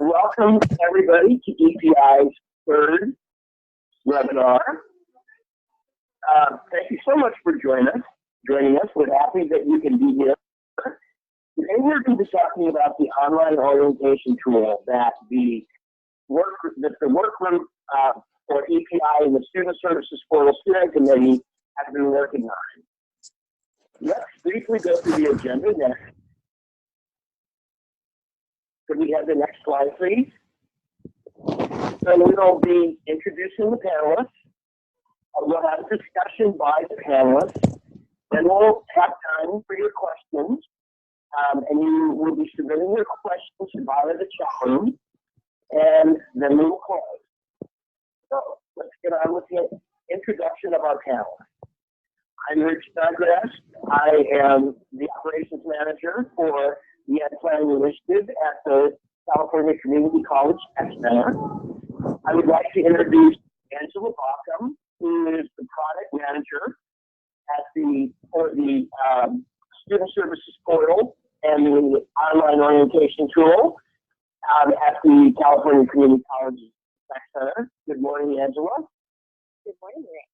Welcome everybody to EPI's third webinar. Thank you so much for joining us. We're happy that you can be here. Today we're going to be talking about the online orientation tool that the workgroup for EPI and the Student Services Portal Steering Committee have been working on. Let's briefly go through the agenda next. Could we have the next slide, please? So we'll be introducing the panelists. We'll have a discussion by the panelists. Then we'll have time for your questions. And you will be submitting your questions via the chat room. And then we will close. So let's get on with the introduction of our panelists. I'm Rich Snodgrass. I am the operations manager for the Ed Planning Initiative at the California Community College Tech Center. I would like to introduce Angela Baucom, who is the product manager at the Student Services Portal and the online orientation tool at the California Community College Tech Center. Good morning, Angela. Good morning, Rick.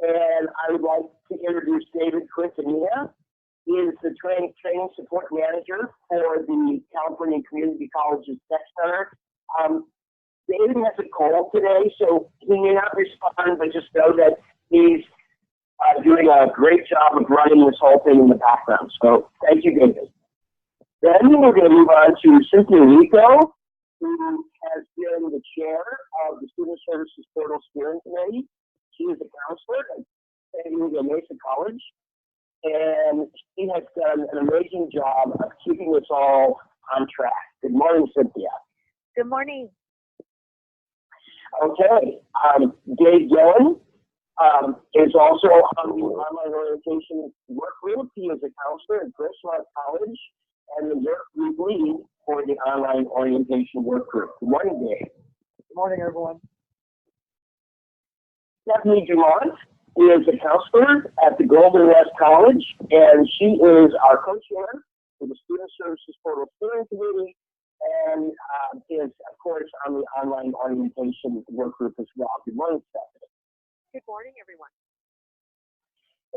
And I would like to introduce David Quintanilla. He is the training support manager for the California Community Colleges Tech Center. David has a cold today, so he may not respond, but just know that he's doing a great job of running this whole thing in the background. So thank you, David. Then we're going to move on to Cynthia Rico, who has been the chair of the Student Services Portal Steering Committee. She is a counselor at San Diego Mesa College, and she has done an amazing job of keeping us all on track. Good morning, Cynthia. Good morning. Okay, Dave Gillen is also on the online orientation work group. He is a counselor at Griswold College and the work group lead for the online orientation work group. Good morning, Dave. Good morning, everyone. Stephanie Dumont is a counselor at the Golden West College, and she is our co-chair for the Student Services Portal Steering Committee, and is, of course, on the online orientation work group as well. Good morning, Stephanie. Good morning, everyone.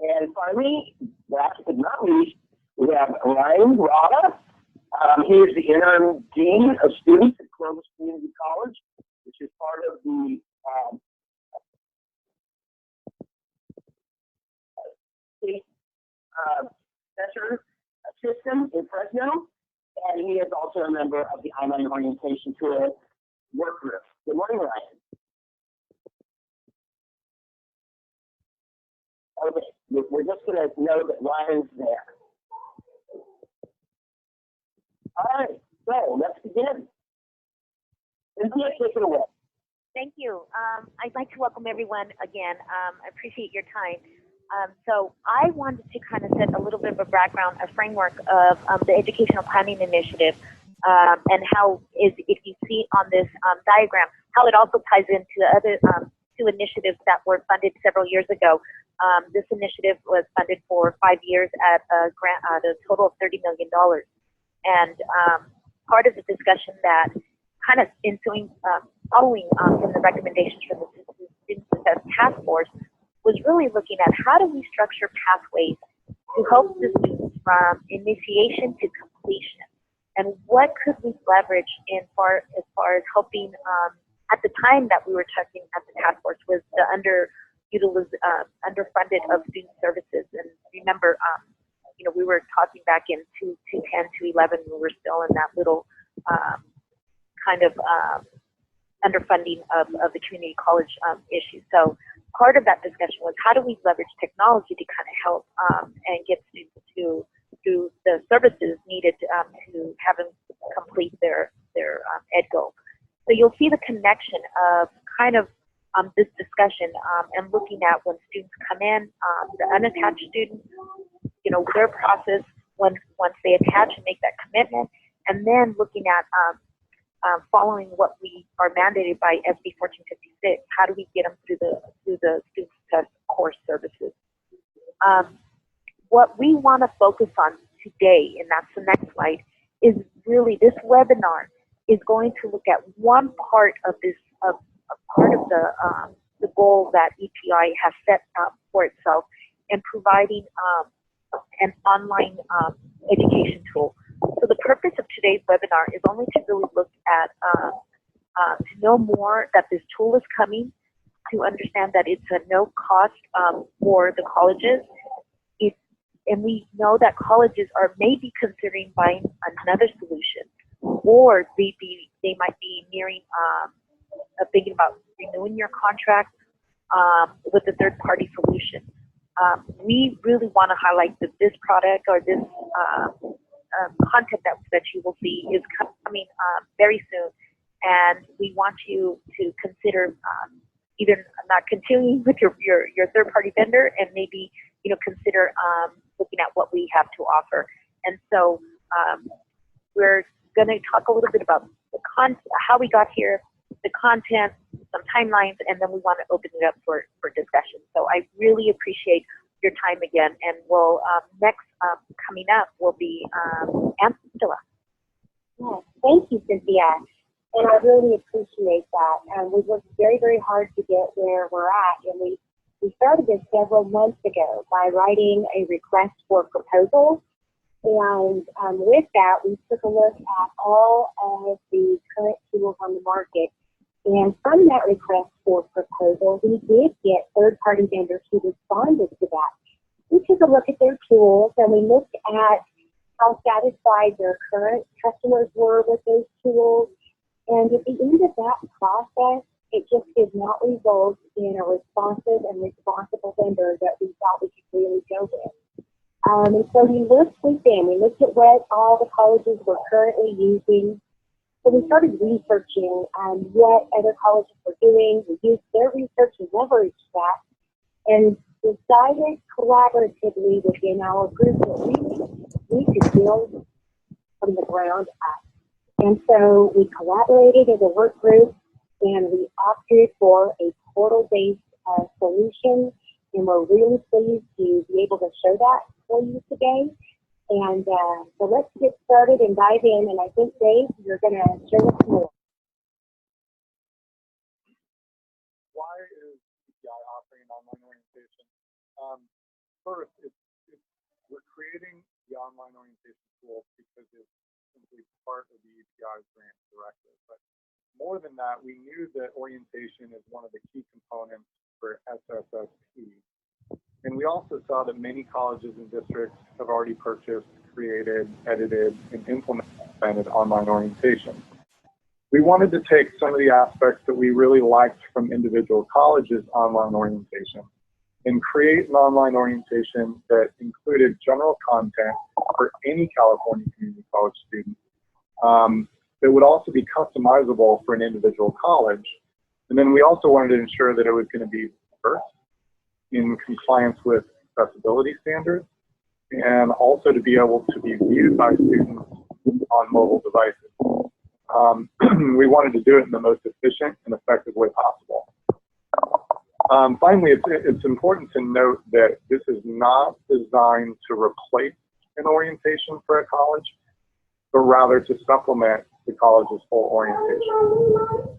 And finally, last but not least, we have Ryan Rada. He is the interim dean of students at Clovis Community College, which is part of the state center system in Fresno, and he is also a member of the online orientation tool work group. Good morning, Ryan. Okay, we're just going to know that Ryan's there. All right, so let's begin. Cynthia, take it away. Thank you. I'd like to welcome everyone again. I appreciate your time. So I wanted to kind of set a little bit of a background, a framework of the Educational Planning Initiative, and how is, if you see on this diagram, how it also ties into other two initiatives that were funded several years ago. This initiative was funded for 5 years at a grant at a total of $30 million. And part of the discussion that kind of ensuing, following from the recommendations from the Student Success Task Force was really looking at how do we structure pathways to help the students from initiation to completion, and what could we leverage as far as helping. At the time that we were talking at the task force was the underfunded of student services, and remember, you know, we were talking back in 2010 to 11, we were still in that little kind of underfunding of the community college issue. So part of that discussion was how do we leverage technology to kind of help and get students to the services needed to have them complete their ed goal. So you'll see the connection of kind of this discussion and looking at when students come in, the unattached students, you know, their process once they attach and make that commitment, and then looking at following what we are mandated by SB 1456, how do we get them through the student success course services? What we want to focus on today, and that's the next slide, is really this webinar is going to look at one part of this, of part of the goal that EPI has set up for itself, and providing an online education tool. So the purpose of today's webinar is only to really look at, to know more that this tool is coming, to understand that it's a no cost for the colleges. And we know that colleges are maybe considering buying another solution, or they might be nearing thinking about renewing your contract with a third-party solution. We really want to highlight that this product, or this content that you will see, is coming very soon, and we want you to consider either not continuing with your third-party vendor, and maybe consider looking at what we have to offer. And so we're going to talk a little bit about the how we got here, the content, some timelines, and then we want to open it up for discussion. So I really appreciate your time again, and we'll next coming up will be Angela. Yes, thank you, Cynthia. And I really appreciate that. And we've worked very, very hard to get where we're at. And we started this several months ago by writing a request for proposal. And with that, we took a look at all of the current tools on the market. And from that request for proposal, we did get third-party vendors who responded to that. We took a look at their tools, and we looked at how satisfied their current customers were with those tools. And at the end of that process, it just did not result in a responsive and responsible vendor that we thought we could really go with. And so we looked with them. We looked at what all the colleges were currently using. So we started researching what other colleges were doing. We used their research and leveraged that, and decided collaboratively within our group that we could build from the ground up. And so we collaborated as a work group, and we opted for a portal-based solution, and we're really pleased to be able to show that for you today. And so let's get started and dive in, and I think, Dave, you're going to share with us more. Why is EPI offering online orientation? First, we're creating the online orientation tool because it's simply part of the EPI grant directive. But more than that, we knew that orientation is one of the key components for SSSP. And we also saw that many colleges and districts have already purchased, created, edited, and implemented online orientation. We wanted to take some of the aspects that we really liked from individual colleges' online orientation and create an online orientation that included general content for any California community college student that would also be customizable for an individual college. And then we also wanted to ensure that it was going to be first in compliance with accessibility standards, and also to be able to be viewed by students on mobile devices. We wanted to do it in the most efficient and effective way possible. Finally, it's important to note that this is not designed to replace an orientation for a college, but rather to supplement the college's full orientation.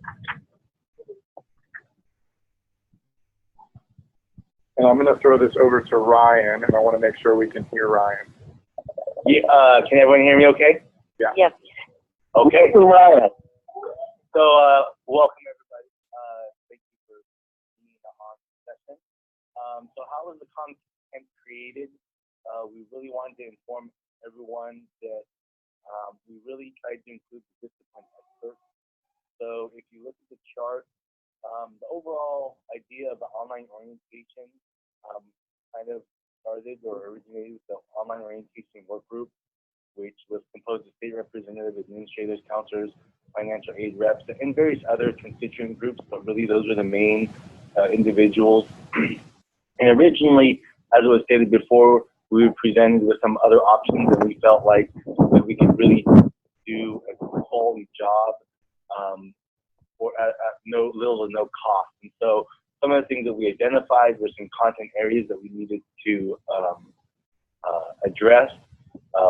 And I'm going to throw this over to Ryan, and I want to make sure we can hear Ryan. Yeah, can everyone hear me okay? Yeah. Yes. Okay. Ryan. So, welcome everybody. Thank you for being on the session. So how was the content created? We really wanted to inform everyone that we really tried to include the discipline experts. So if you look at the chart, the overall idea of the online orientation kind of started or originated with the online orientation work group, which was composed of state representatives, administrators, counselors, financial aid reps, and various other constituent groups, but really those were the main individuals. And originally, as it was stated before, we were presented with some other options, and we felt like that we could really do a quality job for at no little or no cost. And so some of the things that we identified were some content areas that we needed to address.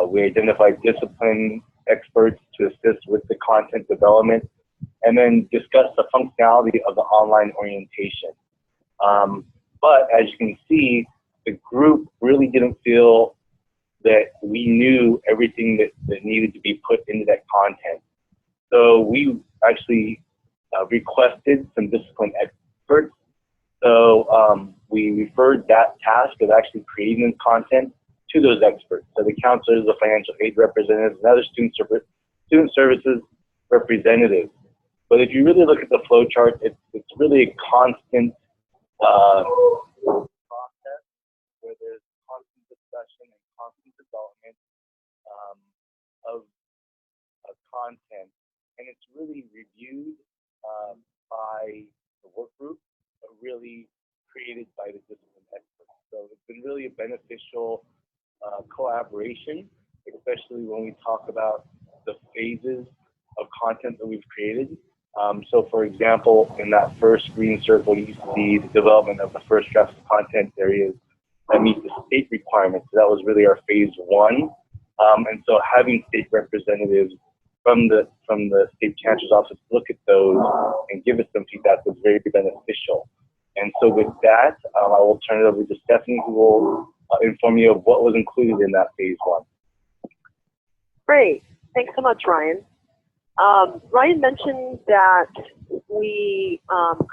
We identified discipline experts to assist with the content development, and then discuss the functionality of the online orientation. But as you can see, the group really didn't feel that we knew everything that needed to be put into that content. So we actually requested some discipline experts. So we referred that task of actually creating the content to those experts. So the counselors, the financial aid representatives, and other student services representatives. But if you really look at the flow chart, it's really a constant process where there's constant discussion and constant development of content, and it's really reviewed by the work group, but really created by the discipline experts. So it's been really a beneficial collaboration, especially when we talk about the phases of content that we've created. So for example, in that first green circle, you see the development of the first draft of content areas that meet the state requirements. So that was really our phase one. And so having state representatives from the state chancellor's office look at those and give us some feedback was very beneficial. And so with that, I will turn it over to Stephanie, who will inform you of what was included in that phase one. Great. Thanks so much, Ryan. Ryan mentioned that we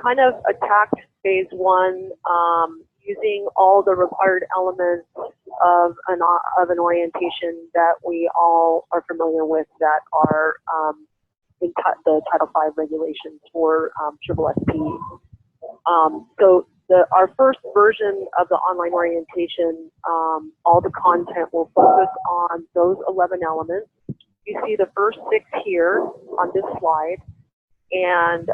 kind of attacked phase one using all the required elements of an orientation that we all are familiar with that are in the Title V regulations for SSSP. So our first version of the online orientation, all the content will focus on those 11 elements. You see the first 6 here on this slide. And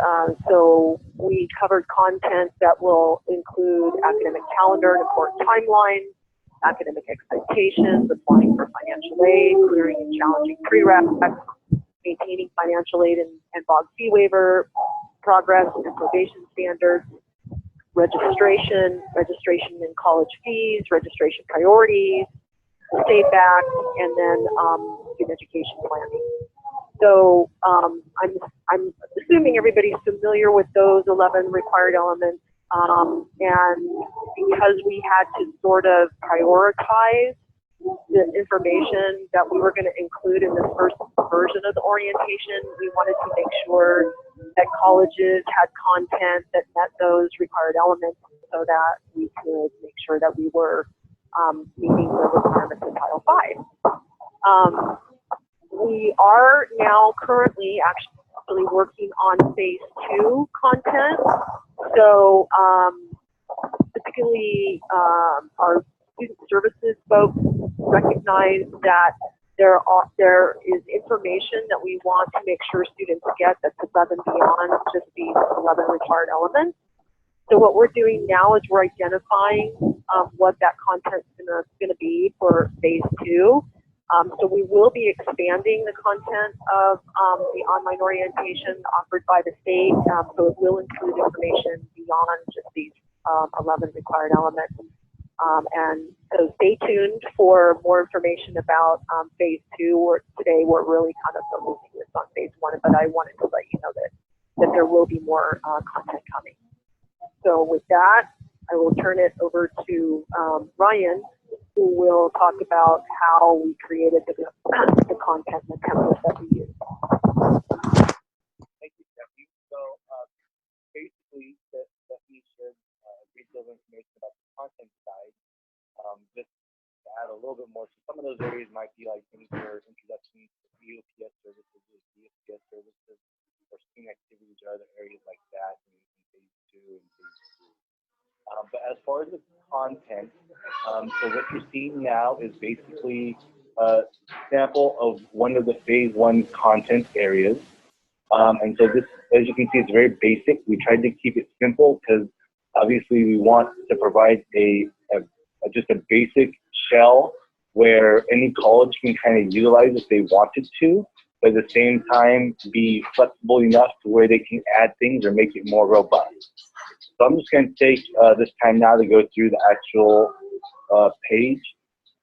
so we covered content that will include academic calendar and important timelines, academic expectations, applying for financial aid, clearing and challenging prereqs, maintaining financial aid and BOG fee waiver, progress and probation standards, registration in college fees, registration priorities, the SAFE Act, and then student education planning. So I'm assuming everybody's familiar with those 11 required elements, and because we had to sort of prioritize the information that we were going to include in this first version of the orientation, we wanted to make sure that colleges had content that met those required elements so that we could make sure that we were meeting the requirements of Title V. We are now currently actually working on phase 2 content. So particularly our student services folks recognize that there is information that we want to make sure students get that's above and beyond just these 11 required elements. So what we're doing now is we're identifying what that content is going to be for phase 2. So we will be expanding the content of the online orientation offered by the state. So it will include information beyond just these 11 required elements. And so stay tuned for more information about phase 2. Today we're really kind of focusing this on phase 1, but I wanted to let you know that there will be more content coming. So with that, I will turn it over to Ryan, who will talk about how we created the content and the templates that we use. Thank you, Stephanie. So basically, Stephanie shared a great deal of information about the content side. Just to add a little bit more, so some of those areas might be like things for introduction to EOPS services, DSPS services, or student activities, or other areas like that in phase 2 and phase 3. But as far as the content, so what you're seeing now is basically a sample of one of the phase 1 content areas. And so this, as you can see, it's very basic. We tried to keep it simple because obviously we want to provide just a basic shell where any college can kind of utilize if they wanted to, but at the same time be flexible enough to where they can add things or make it more robust. So I'm just going to take this time now to go through the actual page.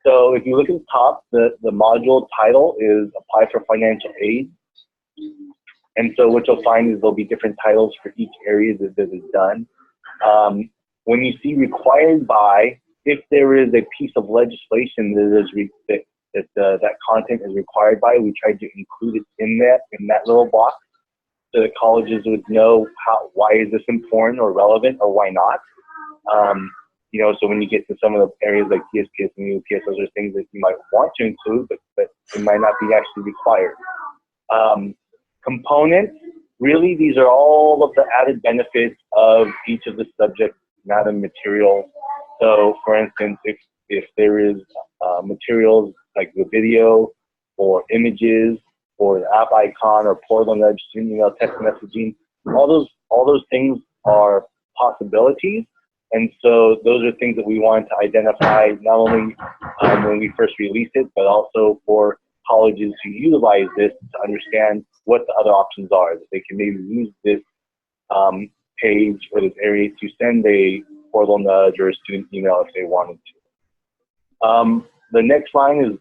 So if you look at the top, the module title is Apply for Financial Aid. And so what you'll find is there'll be different titles for each area that is done. When you see required by, if there is a piece of legislation that content is required by, we try to include it in that little box so that colleges would know why is this important or relevant or why not. You know, so when you get to some of the areas like TSPS and UPS, those are things that you might want to include, but it might not be actually required. Components, really, these are all of the added benefits of each of the subject matter materials. So, for instance, if there is materials like the video or images or the app icon or portal nudge, student email, text messaging, all those things are possibilities. And so those are things that we wanted to identify not only when we first released it, but also for colleges who utilize this to understand what the other options are, that they can maybe use this page or this area to send a portal nudge or a student email if they wanted to. The next line is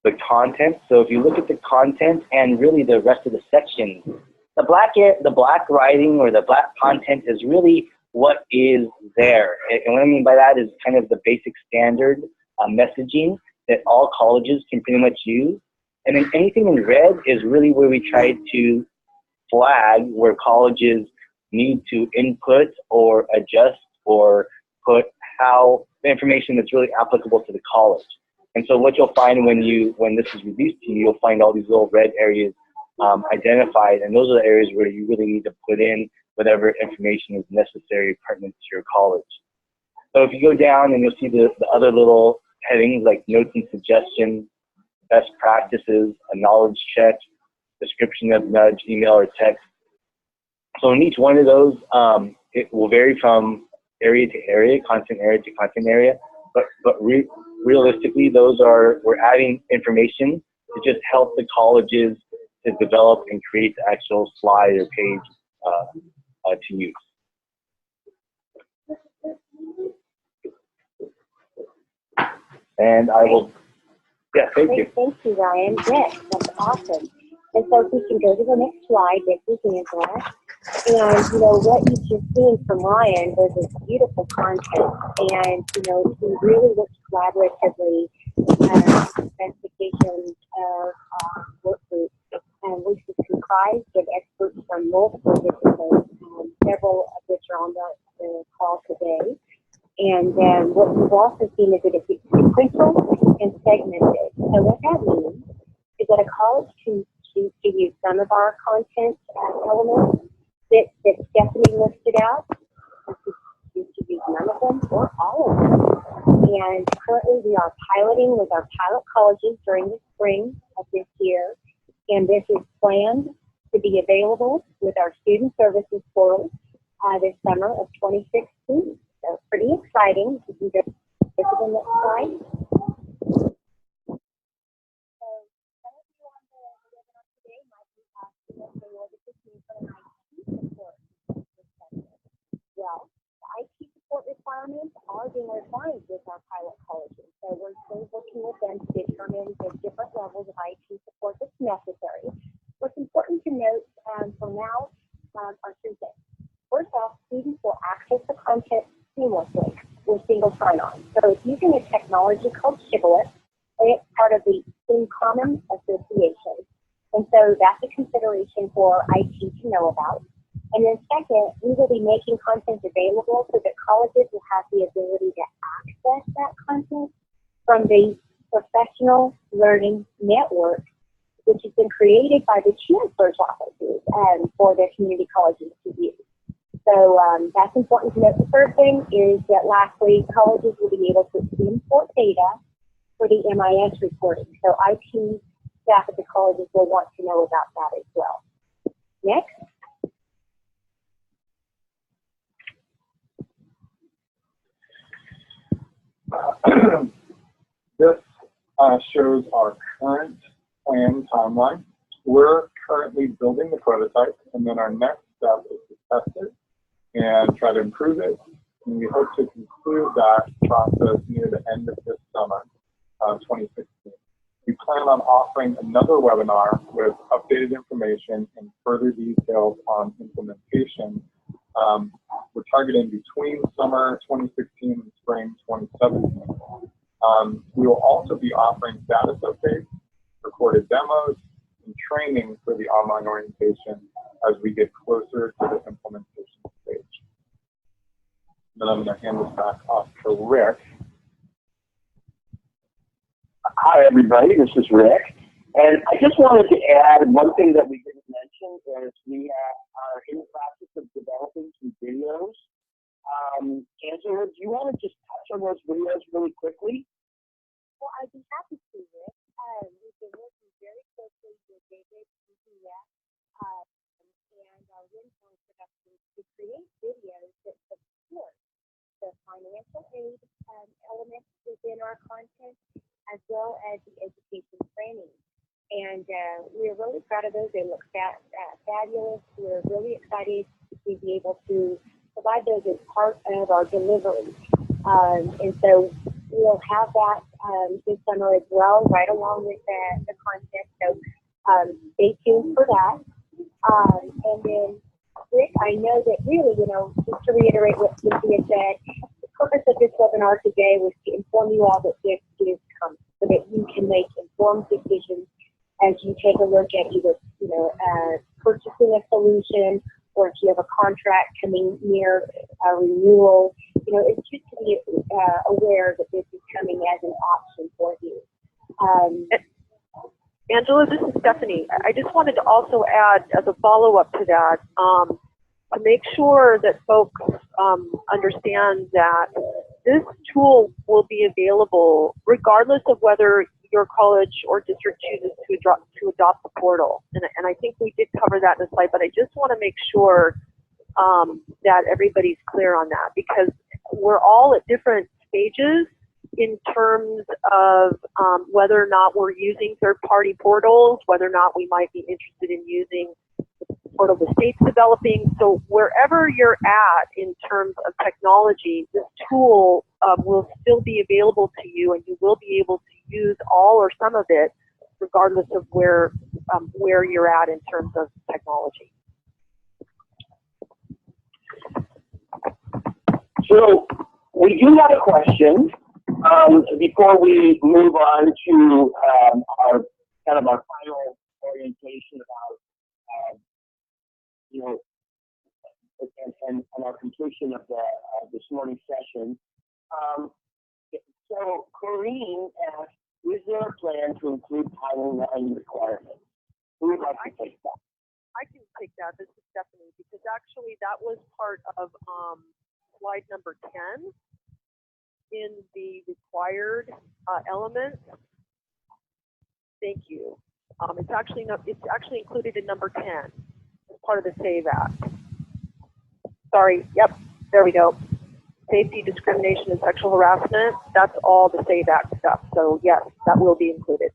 the content. So if you look at the content and really the rest of the section, the black writing or the black content is really what is there. And what I mean by that is kind of the basic standard messaging that all colleges can pretty much use. And then anything in red is really where we try to flag where colleges need to input or adjust or put how the information that's really applicable to the college. And so what you'll find when this is released to you, you'll find all these little red areas identified, and those are the areas where you really need to put in whatever information is necessary pertinent to your college. So if you go down and you'll see the other little headings like notes and suggestions, best practices, a knowledge check, description of nudge, email or text. So in each one of those, it will vary from area to area, content area to content area, but realistically, we're adding information to just help the colleges to develop and create the actual slide or page to use. And I will, yeah, thank you. Thank you, Ryan. Yes, that's awesome. And so if we can go to the next slide, this is Angela. And, you know, what you just seen from Ryan was this beautiful content. And, you know, we really worked collaboratively specifications of work groups, which is comprised of experts from multiple disciplines, several of which are on the call today. And what we've also seen is that it's sequential and segmented. So what that means is that a college can choose to use some of our content elements that Stephanie listed out, or choose to use none of them or all of them. And currently we are piloting with our pilot colleges during the spring of this year. And this is planned to be available with our student services portal this summer of 2016. So pretty exciting. You can go to the next slide. So some of you on the webinar today might be asking us, what does this mean for an IT support perspective? Well, the IT support requirements are being refined with our pilot colleges. So we're still working with them to determine the different levels of IT support that's necessary. What's important to note for now are two things. First off, students will access the content seamlessly with single sign-on. So it's using a technology called Shibboleth, and it's part of the InCommon Association. And so that's a consideration for IT to know about. And then second, we will be making content available so that colleges will have the ability to access that content from the Professional Learning Network, which has been created by the chancellor's offices for their community colleges to use. So that's important to note. The third thing is that lastly, colleges will be able to import data for the MIS reporting. So IT staff at the colleges will want to know about that as well. Next. This shows our current plan timeline. We're currently building the prototype, and then our next step is to test it and try to improve it and we hope to conclude that process near the end of this summer, 2016. We plan on offering another webinar with updated information and further details on implementation. We're targeting between summer 2016 and spring 2017. We will also be offering status updates, recorded demos, and training for the online orientation as we get closer to the implementation stage. Then I'm going to hand this back off to Rick. Hi, everybody. This is Rick. And I just wanted to add one thing that we didn't mention is we are in the process of developing some videos. Angela, do you want to just touch on those videos really quickly? Well, I'd be happy to, Rick. We've been working very closely with David CCS and our Winform Productions to create videos that support the financial aid elements within our content, as well as the education training. And we're really proud of those. They look fabulous. We're really excited to be able to provide those as part of our delivery. And so we'll have that this summer as well, right along with the content. So stay tuned for that. And then, Rick, I know that really, just to reiterate what Cynthia said, the purpose of this webinar today was to inform you all that this is coming, so that you can make informed decisions as you take a look at either, purchasing a solution, or if you have a contract coming near a renewal. It's just to be aware that this is coming as an option for you. Angela, this is Stephanie. I just wanted to also add, as a follow-up to that, to make sure that folks understand that this tool will be available regardless of whether your college or district chooses to adopt the portal. And I think we did cover that in the slide, but I just want to make sure that everybody's clear on that, because we're all at different stages in terms of whether or not we're using third-party portals, whether or not we might be interested in using the portal the state's developing. So wherever you're at in terms of technology, this tool will still be available to you, and you will be able to use all or some of it, regardless of where you're at in terms of technology. So we do have a question before we move on to our final orientation about and our completion of this morning's session. So Corrine asked, is there a plan to include Title IX requirements? Who would like to take that? I can take that. This is Stephanie, because actually that was part of slide number 10 in the required elements. Thank you. It's actually included in number 10 as part of the SAVE Act. Sorry. Yep. There we go. Safety, discrimination, and sexual harassment. That's all the SAVE Act stuff. So yes, that will be included.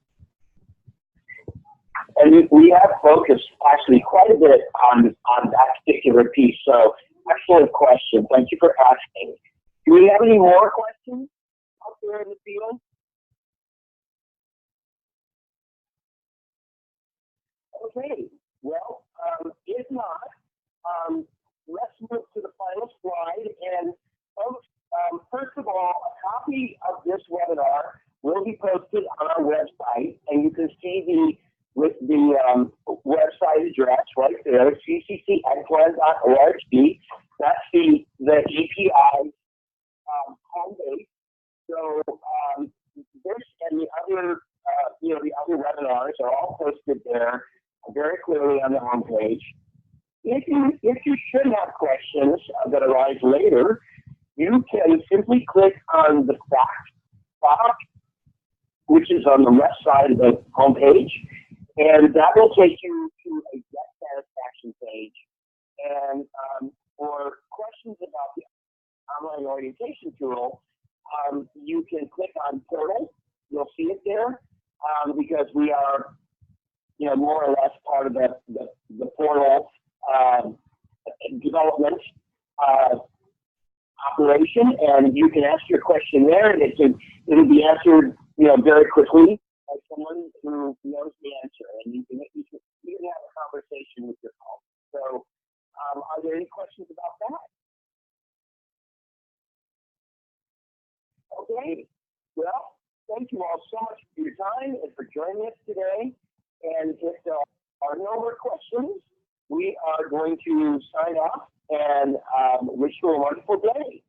And we have focused actually quite a bit on that particular piece. So excellent question. Thank you for asking. Do we have any more questions out there in the field? Okay. Well, if not, let's move to the final slide. And folks, first of all, a copy of this webinar will be posted on our website, and you can see the website address right there, cccexcellent.org. That's the EPI homepage. So this and the other, the other webinars are all posted there very clearly on the homepage. If you should have questions that arise later, you can simply click on the fact box, which is on the left side of the homepage, and that will take you to a guest satisfaction page. And for questions about the online orientation tool, you can click on portal. You'll see it there because we are, more or less part of the portal development. operation, and you can ask your question there, and it'll be answered, very quickly by someone who knows the answer, and you can have a conversation with your phone. So, are there any questions about that? Okay. Well, thank you all so much for your time and for joining us today. And if there are no more questions, we are going to sign off and wish you a wonderful day.